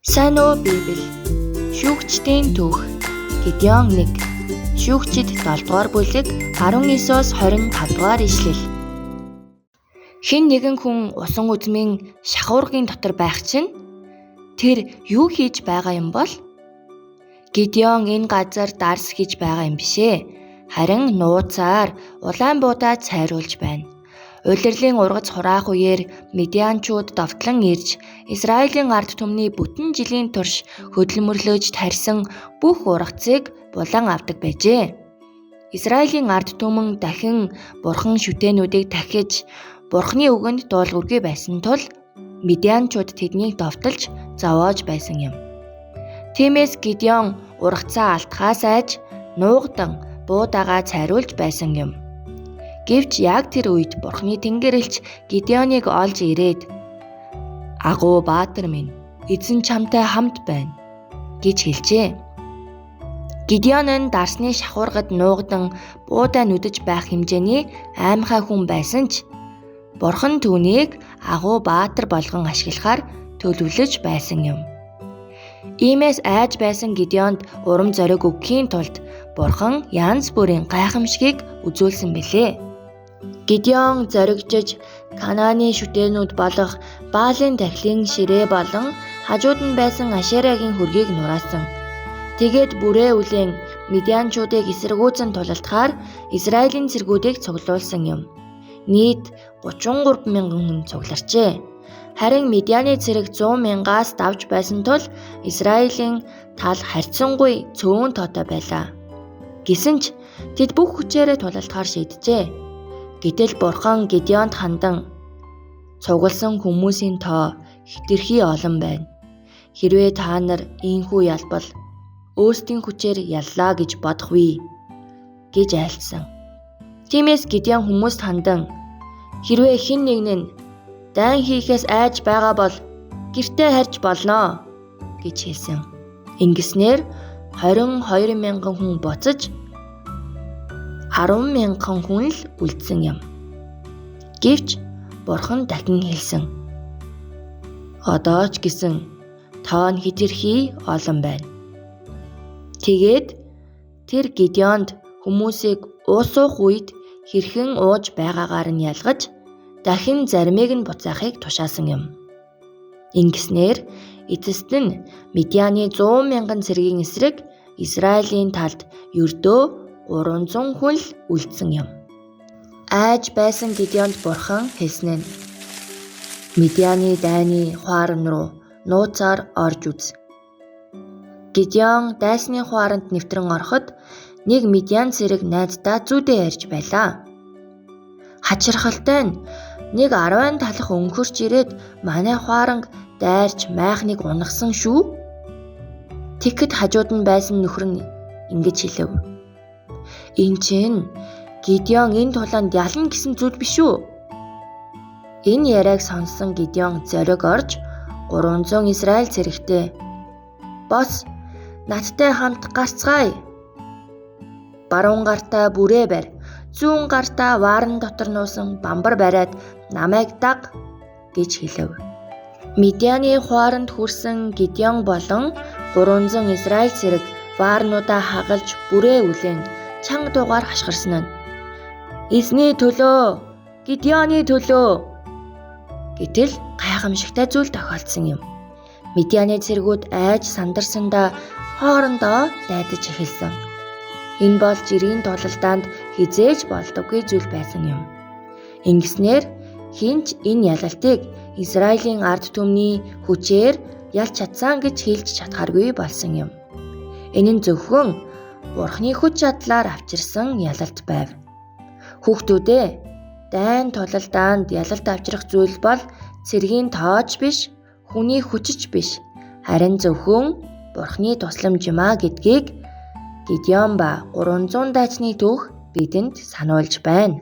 Сайн уу Библи. Шүүгчдийн түүх. Гидеон 1. Шүүгчид 7 дугаар бүлэг 19-оос 25 дугаар ишлэл. Хэн нэгэн хүн усан үзмийн шахуургын дотор байх чинь тэр юу хийж байгаа юм бол? Гидеон энэ газар дарс хийж байгаа юм бишээ. Харин нууцаар улаан буудаа цайруулж байна. Улирлын ургац хураах үеэр Медианчууд довтлон ирж Израилийн ард түмний бүтэн жилийн турш хөдөлмөрлөж тарьсан бүх ургацыг булан авдаг байжээ. Израилийн ард түмэн дахин бурхан шүтээнүүдийг дахиж бурханы үгэнд дуулуургүй байсан тул Медианчууд тэднийг довтолж зовоож байсан юм. Тиймээс Гидеон ургацаа алдахаас айж нуугдан буудаагаа цайруулж байсан юм. Гэвч яг тэр үед бурханы тэнгэрэлч Гидеоныг олж ирээд "Агуу баатар минь, эзэн чамтай хамт байна" гэж хэлжээ. Гидеон нь дарсны шахуургад нуугдан буудаа нүдэж байх хэмжээний аймхай хүн байсан ч бурхан түүнийг агуу баатар болгон ашиглахаар төлөвлөж байсан юм. Иймээс айж байсан Гидеонд урам зориг өгөхийн тулд бурхан янз бүрийн гайхамшигыг үзүүлсэн билээ. Гидеон зоригжиж Канааны шүтээнүүд болох Баалын дахлын ширээ болон хажууд нь байсан Ашерагийн хөргийг нураасан. Тэгээд бүрээ үлэн Медианчуудыг эсэргүүцэн тулалдахаар Израилийн цэргүүдийг цуглуулсан юм. Нийт 33 мянган хүн цугларчээ. Харин Медианы цэрэг 100 мянгаас давж байсан тул Израилийн тал харьцангуй цөөн тоотой байлаа. Гэсэн ч тэд бүх хүчээрээ тулалдахаар шийджээ. Гэтэл бурхан Гидеонд хандан "Цугласан хүмүүсийн тоо хэтэрхий олон байна. Хэрвээ та нар ийхүү ялбал өөрсдийн хүчээр яллаа гэж бодохгүй" гэж айлтсан. Тиймээс Гидеон хүмүүст хандан "Хэрвээ хэн нэг нь дайн хийхээс айж байгаа бол гэртээ харж болно" гэж хэлсэн. Ингэснээр 22 мянган хүн буцаж 10 мянган хүн л үлдсэн юм. Гэвч бурхан дахин хэлсэн "Одоо ч гэсэн тоо нь хэтэрхий олон байна." Тэгээд тэр Гидеонд хүмүүсийг уусуух үед хэрхэн ууж байгаагаар нь ялгаж дахин заримыг нь буцаахыг тушаасан юм. Ингэснээр эцэст нь Медианы 100 мянган цэргийн эсрэг Израилийн талд ердөө 300 хүн л үлдсэн юм. Айж байсан Гидеонд бурхан хэлсэн нь "Медианы дайны хуаран руу нууцаар орж үз." Гидеон дайсны хуаранд нэвтрэн ороход нэг Медиан цэрэг найздаа зүйдээ ярьж байлаа. "Хачирхалтай нь нэг 10 талах өнхөрч ирээд манай хуаранг дайрч майхныг унагсан шүү." Тэгэхэд хажууд нь байсан нөхөр нь ингэж хэлэв: "Энэ чинь Гидеон энэ тулаанд ялна гэсэн зүйл биш үү?" Энэ яриаг сонссон Гидеон зориг орж 300 Израиль цэрэгтэй "Бос, надтай хамт гарцгаая. Баруун гартаа бүрээ барь, зүүн гартаа ваарн дотор нуусан бамбар бариад намайг даг" гэж хэлэв. Медианы хуаранд хүрсэн Гидеон болон 300 Израиль цэрэг ваарнуудаа хагалж бүрээ үлэн чанга дуугаар хашгирсан нь "Эзний төлөө! Гидеоны төлөө!" гэтэл гайхамшигтай зүйл тохиолдсон юм. Медианы цэргүүд айж сандарсандаа хоорондоо дайдаж эхэлсэн. Энэ бол жирийн тулалдаанд хизээж болдоггүй зүйл байсан юм. Ингэснээр хинч энэ ялалтыг Израилийн ард түмний хүчээр ялж чадсан гэж хэлж чадхааргүй болсон юм. Энэ нь зөвхөн бурханы хүч чадлаар авчирсан ялалт байв. Хүүхдүүдээ, дайн тулалдаанд ялалт авчрах зүйл бол цэргийн тооч биш, хүний хүчж биш, харин зөвхөн бурханы тусламж юм а гэдгийг Гидеон ба 300 дайчны түүх бидэнд сануулж байна.